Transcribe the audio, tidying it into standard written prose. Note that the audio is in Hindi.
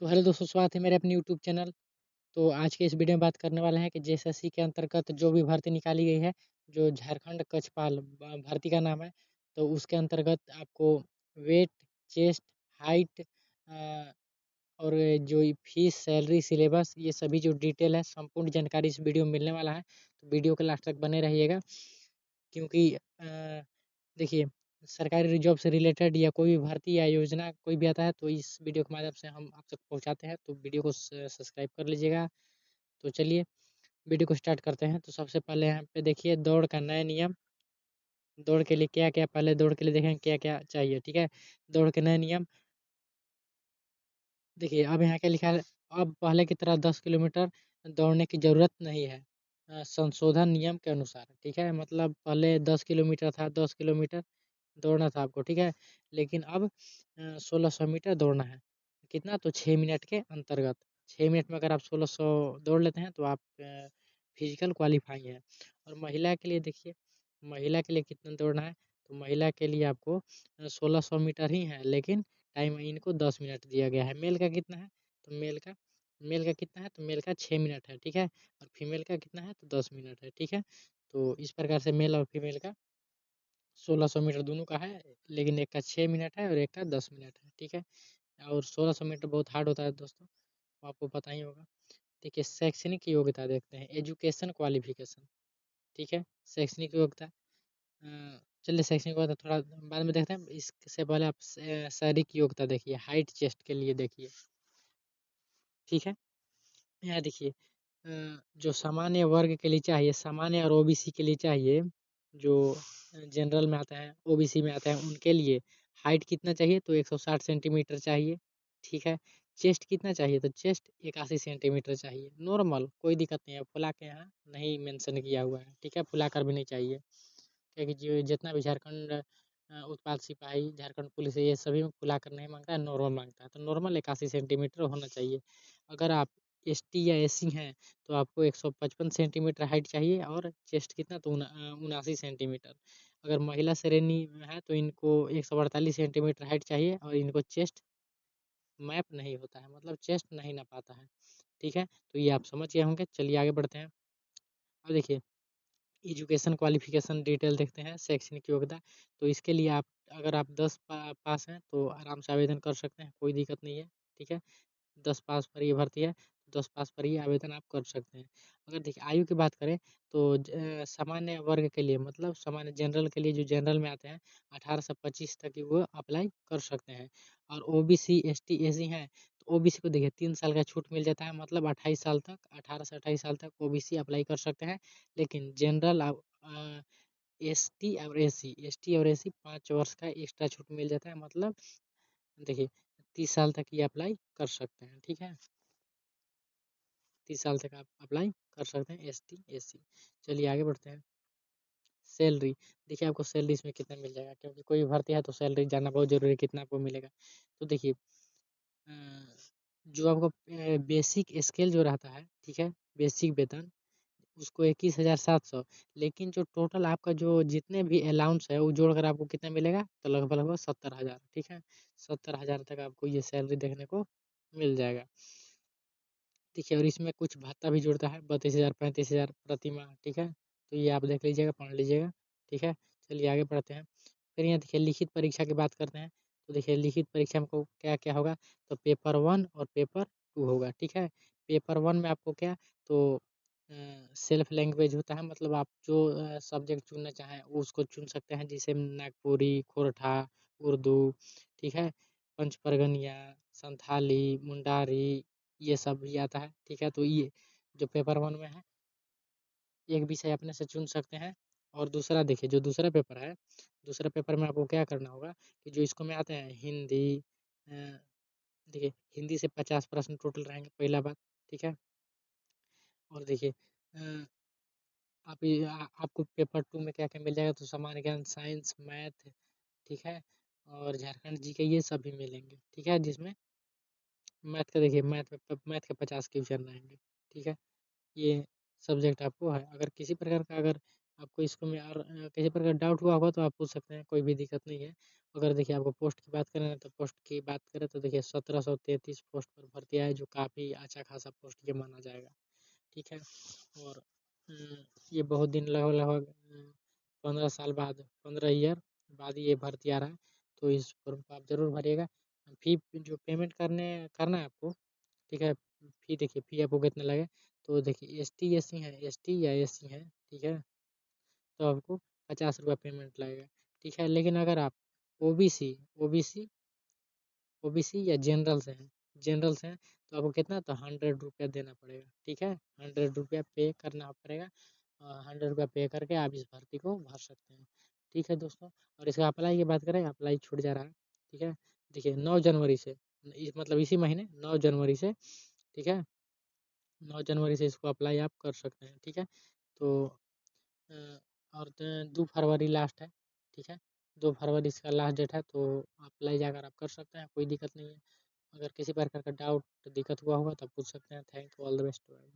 तो हेलो दोस्तों, स्वागत है मेरे अपने यूट्यूब चैनल। तो आज के इस वीडियो में बात करने वाले हैं कि जेएसएससी के अंतर्गत जो भी भर्ती निकाली गई है, जो झारखंड कक्षपाल भर्ती का नाम है। तो उसके अंतर्गत आपको वेट, चेस्ट, हाइट और जो फीस, सैलरी, सिलेबस, ये सभी जो डिटेल है, संपूर्ण जानकारी इस वीडियो में मिलने वाला है। तो वीडियो के लास्ट तक बने रहिएगा, क्योंकि देखिए, सरकारी जॉब से रिलेटेड या कोई भी भर्ती या योजना कोई भी आता है तो इस वीडियो के माध्यम से हम आप तक पहुंचाते हैं। तो वीडियो को सब्सक्राइब कर लीजिएगा। तो चलिए वीडियो को स्टार्ट करते हैं। तो सबसे पहले यहाँ पे देखिए दौड़ का नया नियम। दौड़ के लिए क्या क्या, पहले दौड़ के लिए देखें क्या क्या चाहिए। ठीक है, दौड़ के नए नियम देखिए। अब यहाँ क्या लिखा है, अब पहले की तरह 10 किलोमीटर दौड़ने की जरूरत नहीं है, संशोधन नियम के अनुसार। ठीक है, मतलब पहले 10 किलोमीटर था, 10 किलोमीटर दौड़ना था आपको। ठीक है, लेकिन अब 1600 मीटर दौड़ना है। कितना, तो 6 मिनट के अंतर्गत। 6 मिनट में अगर आप 1600 दौड़ लेते हैं तो आप फिजिकल क्वालिफाई हैं। और महिला के लिए देखिए, महिला के लिए कितना दौड़ना है। तो महिला के लिए आपको 1600 मीटर ही है, लेकिन टाइम इनको 10 मिनट दिया गया है। मेल का कितना है, तो मेल का कितना है, तो मेल का 6 मिनट है। ठीक है, और फीमेल का कितना है, तो 10 मिनट है। ठीक है, तो इस प्रकार से मेल और फीमेल का 1600 मीटर दोनों का है, लेकिन एक का 6 मिनट है और एक का 10 मिनट है। ठीक है, और 1600 मीटर बहुत हार्ड होता है दोस्तों, आपको पता ही होगा। देखिए, शैक्षणिक योग्यता देखते हैं, एजुकेशन क्वालिफिकेशन। ठीक है, शैक्षणिक योग्यता, चलिए शैक्षणिक योग्यता थोड़ा बाद में देखते हैं। इससे पहले आप शारीरिक योग्यता देखिए, हाइट चेस्ट के लिए देखिए। ठीक है, यहाँ देखिए, जो सामान्य वर्ग के लिए चाहिए, सामान्य और ओबीसी के लिए चाहिए, जो जनरल में आता है, ओबीसी में आता है, उनके लिए हाइट कितना चाहिए, तो 160 सेंटीमीटर चाहिए। ठीक है, चेस्ट कितना चाहिए, तो चेस्ट 81 सेंटीमीटर चाहिए। नॉर्मल, कोई दिक्कत नहीं है, फुला के यहाँ नहीं मेंशन किया हुआ है। ठीक है, फुला कर भी नहीं चाहिए, क्योंकि जो जितना भी झारखंड उत्पाद सिपाही, झारखंड पुलिस है, ये सभी में फुला कर नहीं मांगता है, नॉर्मल मांगता है। तो नॉर्मल 81 सेंटीमीटर होना चाहिए। अगर आप एसटी या एससी हैं तो आपको 155 सेंटीमीटर हाइट चाहिए, और चेस्ट कितना, तो 79 सेंटीमीटर। अगर महिला श्रेणी में है तो इनको 148 सेंटीमीटर हाइट चाहिए, और इनको चेस्ट मैप नहीं होता है, मतलब चेस्ट नहीं ना पाता है। ठीक है, तो ये आप समझ गए होंगे। चलिए आगे बढ़ते हैं। अब देखिए, एजुकेशन क्वालिफिकेशन डिटेल देखते हैं, शैक्षणिक योग्यता। तो इसके लिए आप, अगर आप 10 पास हैं तो आराम से आवेदन कर सकते हैं, कोई दिक्कत नहीं है। ठीक है, 10 पास पर ये भर्ती है, 10 पास पर ही आवेदन आप कर सकते हैं। अगर देखिए आयु की बात करें तो सामान्य वर्ग के लिए, मतलब सामान्य जनरल के लिए, जो जनरल में आते हैं, 18 से 25 तक की वो अप्लाई कर सकते हैं। और ओबीसी, एसटी, एसी हैं तो ओबीसी को देखिए 3 साल का छूट मिल जाता है, मतलब 28 साल तक, 18 से 28 साल तक ओबीसी अप्लाई कर सकते हैं। लेकिन जनरल एसटी और एसी 5 वर्ष का एक्स्ट्रा छूट मिल जाता है, मतलब देखिए 30 साल तक ये अप्लाई कर सकते हैं। ठीक है, 30 साल तक आप अप्लाई कर सकते हैं, एस टी एस सी। चलिए आगे बढ़ते हैं। सैलरी देखिए, आपको सैलरी इसमें कितना मिल जाएगा, क्योंकि कोई भी भर्ती है तो सैलरी जानना बहुत जरूरी है, कितना आपको मिलेगा। तो देखिए, अ, जो आपको बेसिक स्केल जो रहता है, ठीक है, बेसिक वेतन, उसको 21,700। लेकिन जो टोटल आपका जो जितने भी अलाउंस है वो जोड़कर आपको कितना मिलेगा, तो लगभग लगभग 70,000। ठीक है, 70,000 तक आपको ये सैलरी देखने को मिल जाएगा। देखिए, और इसमें कुछ भत्ता भी जुड़ता है, 32,000, 35,000 प्रति माह। ठीक है, तो ये आप देख लीजिएगा, पढ़ लीजिएगा। ठीक है, चलिए आगे बढ़ते हैं। फिर यहाँ देखिए, लिखित परीक्षा की बात करते हैं। तो देखिए, लिखित परीक्षा में को क्या क्या होगा, तो पेपर 1 और पेपर 2 होगा। ठीक है, पेपर 1 में आपको क्या, तो सेल्फ लैंग्वेज होता है, मतलब आप जो सब्जेक्ट चुनना चाहें वो उसको चुन सकते हैं, जैसे नागपुरी, खोरठा, उर्दू। ठीक है, पंच परगनिया, संथाली, मुंडारी, ये सब भी आता है। ठीक है, तो ये जो पेपर 1 में है, एक विषय अपने से चुन सकते हैं। और दूसरा देखिए, जो दूसरा पेपर है, दूसरा पेपर में आपको क्या करना होगा, कि जो इसको में आते हैं हिंदी, अ, देखिए हिंदी से 50 प्रश्न टोटल रहेंगे, पहला बात। ठीक है, और देखिए, अ, आपको पेपर 2 में क्या क्या मिल जाएगा, तो सामान्य ज्ञान, साइंस, मैथ। ठीक है, और झारखंड जी के ये सभी मिलेंगे। ठीक है, जिसमें मैथ का देखिए, मैथ के 50 क्वेश्चन रहेंगे। ठीक है, ये सब्जेक्ट आपको है। अगर किसी प्रकार का अगर आपको इसको में और किसी प्रकार डाउट हुआ होगा तो आप पूछ सकते हैं, कोई भी दिक्कत नहीं है। अगर देखिए आपको पोस्ट की बात करें तो पोस्ट की बात करें तो देखिए 1733 पोस्ट पर भर्ती है, जो काफ़ी अच्छा खासा पोस्ट ये माना जाएगा। ठीक है, और ये बहुत दिन लगभग लगभग 15 साल बाद, 15 ईयर बाद ये भर्ती आ रहा है, तो इस फॉर्म को आप जरूर भरिएगा। फी जो पेमेंट करना है आपको, ठीक है। फी देखिए, फी आपको कितना लगे, तो देखिए एस टी या एस सी है, ठीक है, तो आपको 50 रुपये पेमेंट लगेगा। ठीक है, लेकिन अगर आप O B C O B C O B C या जनरल से हैं तो आपको कितना, तो 100 रुपया देना पड़ेगा। ठीक है, 100 रुपया पे करना पड़ेगा। 100 रुपया पे करके आप इस भर्ती को भर सकते हैं। ठीक है दोस्तों, और इसका अप्लाई की बात करें, अप्लाई छूट जा रहा है। ठीक है, देखिए 9 जनवरी से, मतलब इसी महीने 9 जनवरी से, ठीक है, 9 जनवरी से इसको अप्लाई आप कर सकते हैं। ठीक है, तो अ, और 2 फरवरी लास्ट है। ठीक है, 2 फरवरी इसका लास्ट डेट है, तो अप्लाई जाकर आप कर सकते हैं, कोई दिक्कत नहीं है। अगर किसी प्रकार का डाउट दिक्कत हुआ होगा तो पूछ सकते हैं। Thank you, all the best.